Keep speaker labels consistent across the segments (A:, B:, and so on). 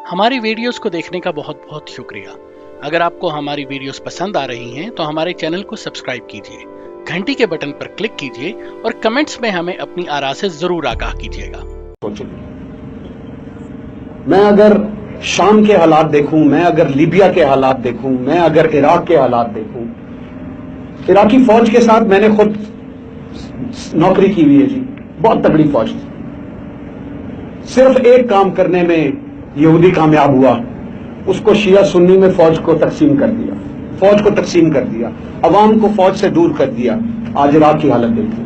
A: ہماری ویڈیوز کو دیکھنے کا بہت بہت شکریہ۔ اگر آپ کو ہماری ویڈیوز پسند آ رہی ہیں تو ہمارے چینل کو سبسکرائب کیجیے، گھنٹی کے بٹن پر کلک کیجیے اور کمنٹس میں ہمیں اپنی آراء سے ضرور آگاہ کیجیے گا۔
B: میں اگر شام کے حالات دیکھوں، میں اگر لیبیا کے حالات دیکھوں، میں اگر عراق کے حالات دیکھوں، عراقی فوج کے ساتھ میں نے خود نوکری کی ہوئی ہے جی، بہت تگڑی فوج تھی۔ صرف ایک کام کرنے میں یہودی کامیاب ہوا، اس کو شیعہ سنی میں فوج کو تقسیم کر دیا، عوام کو فوج سے دور کر دیا۔ آج عراق کی حالت دیکھیں،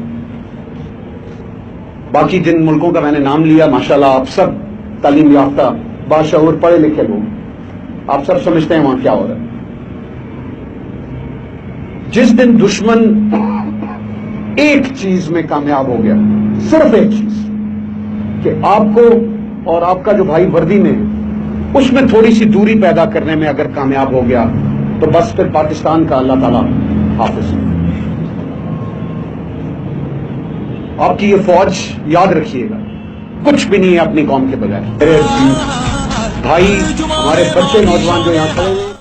B: باقی جن ملکوں کا میں نے نام لیا، ماشاءاللہ آپ سب تعلیم یافتہ باشعور پڑھے لکھے لوگ، آپ سب سمجھتے ہیں وہاں کیا ہو رہا ہے۔ جس دن دشمن ایک چیز میں کامیاب ہو گیا، صرف ایک چیز، کہ آپ کو اور آپ کا جو بھائی وردی میں اس میں تھوڑی سی دوری پیدا کرنے میں اگر کامیاب ہو گیا تو بس پھر پاکستان کا اللہ تعالیٰ حافظ۔ آپ کی یہ فوج یاد رکھیے گا، کچھ بھی نہیں ہے اپنی قوم کے بغیر۔ میرے بھائی، ہمارے بچے نوجوان جو یہاں کھڑے ہیں،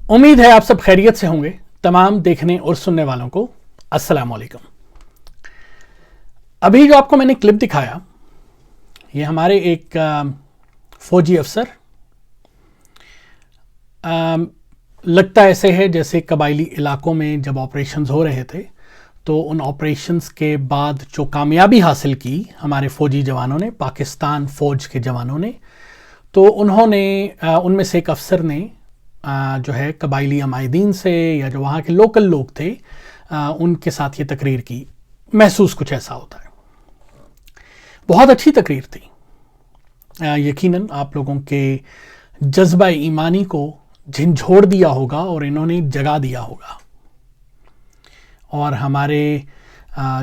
C: امید ہے آپ سب خیریت سے ہوں گے۔ تمام دیکھنے اور سننے والوں کو السلام علیکم۔ ابھی جو آپ کو میں نے کلپ دکھایا، یہ ہمارے ایک فوجی افسر، لگتا ایسے ہے جیسے قبائلی علاقوں میں جب آپریشنز ہو رہے تھے تو ان آپریشنز کے بعد جو کامیابی حاصل کی ہمارے فوجی جوانوں نے، پاکستان فوج کے جوانوں نے، تو انہوں نے ان میں سے ایک افسر نے جو ہے قبائلی عمائدین سے یا جو وہاں کے لوکل لوگ تھے ان کے ساتھ یہ تقریر کی۔ محسوس کچھ ایسا ہوتا ہے، بہت اچھی تقریر تھی۔ یقیناً آپ لوگوں کے جذبہ ایمانی کو جھنجھوڑ دیا ہوگا اور انہوں نے جگا دیا ہوگا، اور ہمارے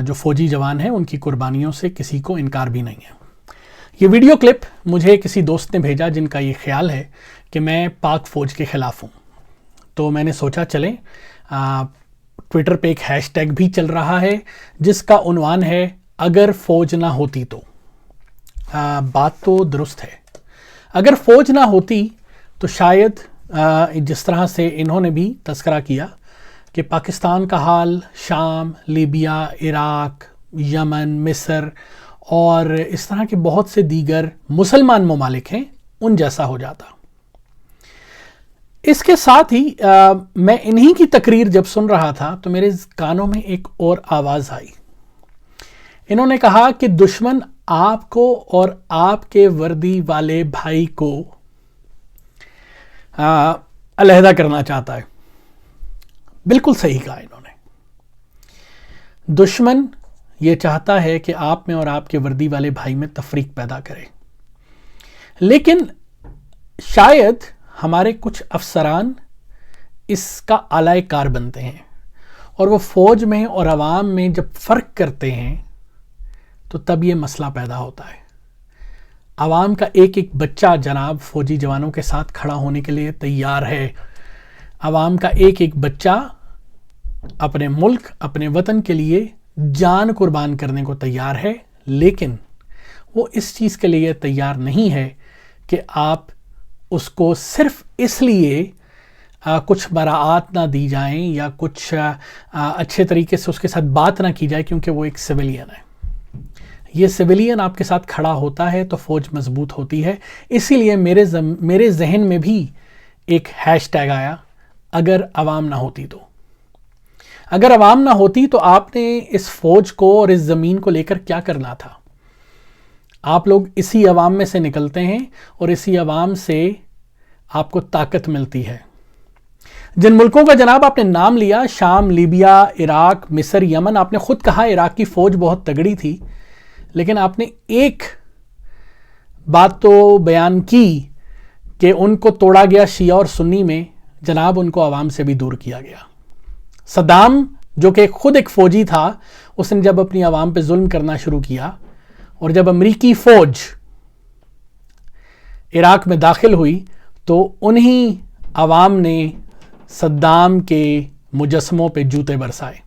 C: جو فوجی جوان ہیں ان کی قربانیوں سے کسی کو انکار بھی نہیں ہے۔ یہ ویڈیو کلپ مجھے کسی دوست نے بھیجا جن کا یہ خیال ہے کہ میں پاک فوج کے خلاف ہوں، تو میں نے سوچا چلیں، ٹویٹر پہ ایک ہیش ٹیگ بھی چل رہا ہے جس کا عنوان ہے اگر فوج نہ ہوتی تو۔ بات تو درست ہے، اگر فوج نہ ہوتی تو شاید جس طرح سے انہوں نے بھی تذکرہ کیا کہ پاکستان کا حال شام، لیبیا، عراق، یمن، مصر اور اس طرح کے بہت سے دیگر مسلمان ممالک ہیں ان جیسا ہو جاتا۔ اس کے ساتھ ہی میں انہی کی تقریر جب سن رہا تھا تو میرے کانوں میں ایک اور آواز آئی۔ انہوں نے کہا کہ دشمن آپ کو اور آپ کے وردی والے بھائی کو علیحدہ کرنا چاہتا ہے۔ بالکل صحیح کہا انہوں نے۔ دشمن یہ چاہتا ہے کہ آپ میں اور آپ کے وردی والے بھائی میں تفریق پیدا کرے، لیکن شاید ہمارے کچھ افسران اس کا آلائے کار بنتے ہیں، اور وہ فوج میں اور عوام میں جب فرق کرتے ہیں تو تب یہ مسئلہ پیدا ہوتا ہے۔ عوام کا ایک ایک بچہ جناب فوجی جوانوں کے ساتھ کھڑا ہونے کے لیے تیار ہے۔ عوام کا ایک ایک بچہ اپنے ملک، اپنے وطن کے لیے جان قربان کرنے کو تیار ہے، لیکن وہ اس چیز کے لیے تیار نہیں ہے کہ آپ اس کو صرف اس لیے کچھ براعات نہ دی جائیں یا کچھ اچھے طریقے سے اس کے ساتھ بات نہ کی جائے کیونکہ وہ ایک سویلین ہے۔ یہ سویلین آپ کے ساتھ کھڑا ہوتا ہے تو فوج مضبوط ہوتی ہے۔ اسی لیے میرے ذہن میں بھی ایک ہیش ٹیگ آیا، اگر عوام نہ ہوتی تو۔ اگر عوام نہ ہوتی تو آپ نے اس فوج کو اور اس زمین کو لے کر کیا کرنا تھا؟ آپ لوگ اسی عوام میں سے نکلتے ہیں اور اسی عوام سے آپ کو طاقت ملتی ہے۔ جن ملکوں کا جناب آپ نے نام لیا، شام، لیبیا، عراق، مصر، یمن، آپ نے خود کہا عراق کی فوج بہت تگڑی تھی، لیکن آپ نے ایک بات تو بیان کی کہ ان کو توڑا گیا شیعہ اور سنی میں، جناب ان کو عوام سے بھی دور کیا گیا۔ صدام جو کہ خود ایک فوجی تھا، اس نے جب اپنی عوام پہ ظلم کرنا شروع کیا اور جب امریکی فوج عراق میں داخل ہوئی تو انہی عوام نے صدام کے مجسموں پہ جوتے برسائے۔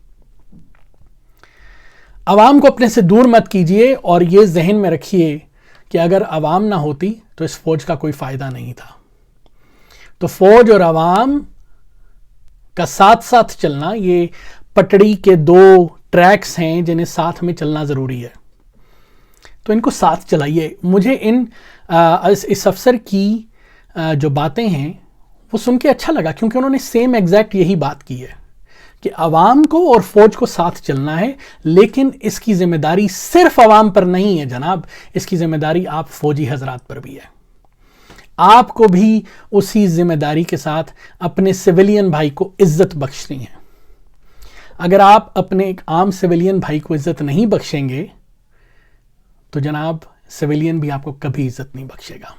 C: عوام کو اپنے سے دور مت کیجیے اور یہ ذہن میں رکھیے کہ اگر عوام نہ ہوتی تو اس فوج کا کوئی فائدہ نہیں تھا. تو فوج اور عوام کا ساتھ ساتھ چلنا، یہ پٹڑی کے دو ٹریکس ہیں جنہیں ساتھ میں چلنا ضروری ہے. تو ان کو ساتھ چلائیے. مجھے اس افسر کی جو باتیں ہیں وہ سن کے اچھا لگا، کیونکہ انہوں نے سیم ایگزیکٹ یہی بات کی ہے کہ عوام کو اور فوج کو ساتھ چلنا ہے، لیکن اس کی ذمہ داری صرف عوام پر نہیں ہے جناب، اس کی ذمہ داری آپ فوجی حضرات پر بھی ہے. آپ کو بھی اسی ذمہ داری کے ساتھ اپنے سویلین بھائی کو عزت بخشنی ہے. اگر آپ اپنے ایک عام سویلین بھائی کو عزت نہیں بخشیں گے تو جناب سویلین بھی آپ کو کبھی عزت نہیں بخشے گا.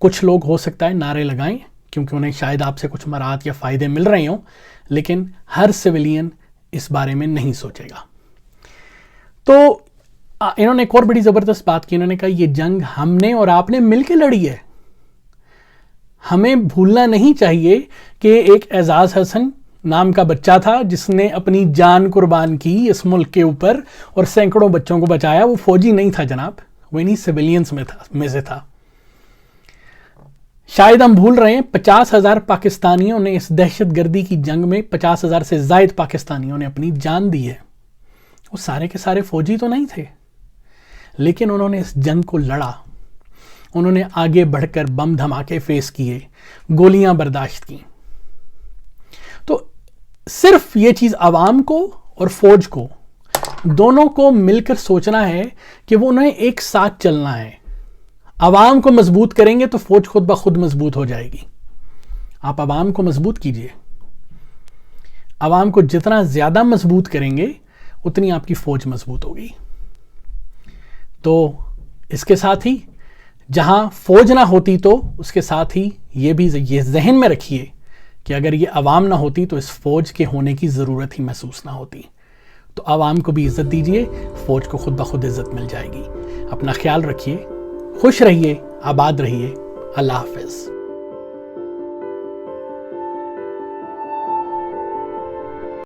C: کچھ لوگ ہو سکتا ہے نعرے لگائیں کیونکہ انہیں شاید آپ سے کچھ مراعات یا فائدے مل رہے ہوں، لیکن ہر سویلین اس بارے میں نہیں سوچے گا. تو انہوں نے ایک اور بڑی زبردست بات کی. انہوں نے کہا یہ جنگ ہم نے اور آپ نے مل کے لڑی ہے. ہمیں بھولنا نہیں چاہیے کہ ایک اعزاز حسن نام کا بچہ تھا جس نے اپنی جان قربان کی اس ملک کے اوپر اور سینکڑوں بچوں کو بچایا. وہ فوجی نہیں تھا جناب، وہ انہی سویلینز میں سے تھا. شاید ہم بھول رہے ہیں 50,000 پاکستانیوں نے اس دہشت گردی کی جنگ میں 50,000 سے زائد پاکستانیوں نے اپنی جان دی ہے. وہ سارے کے سارے فوجی تو نہیں تھے، لیکن انہوں نے اس جنگ کو لڑا. انہوں نے آگے بڑھ کر بم دھماکے فیس کیے، گولیاں برداشت کی. تو صرف یہ چیز عوام کو اور فوج کو دونوں کو مل کر سوچنا ہے کہ وہ انہیں ایک ساتھ چلنا ہے. عوام کو مضبوط کریں گے تو فوج خود بخود مضبوط ہو جائے گی. آپ عوام کو مضبوط کیجئے. عوام کو جتنا زیادہ مضبوط کریں گے اتنی آپ کی فوج مضبوط ہوگی. تو اس کے ساتھ ہی جہاں فوج نہ ہوتی تو اس کے ساتھ ہی یہ ذہن میں رکھیے کہ اگر یہ عوام نہ ہوتی تو اس فوج کے ہونے کی ضرورت ہی محسوس نہ ہوتی. تو عوام کو بھی عزت دیجئے، فوج کو خود بخود عزت مل جائے گی. اپنا خیال رکھیے، خوش رہیے، آباد رہیے. اللہ حافظ.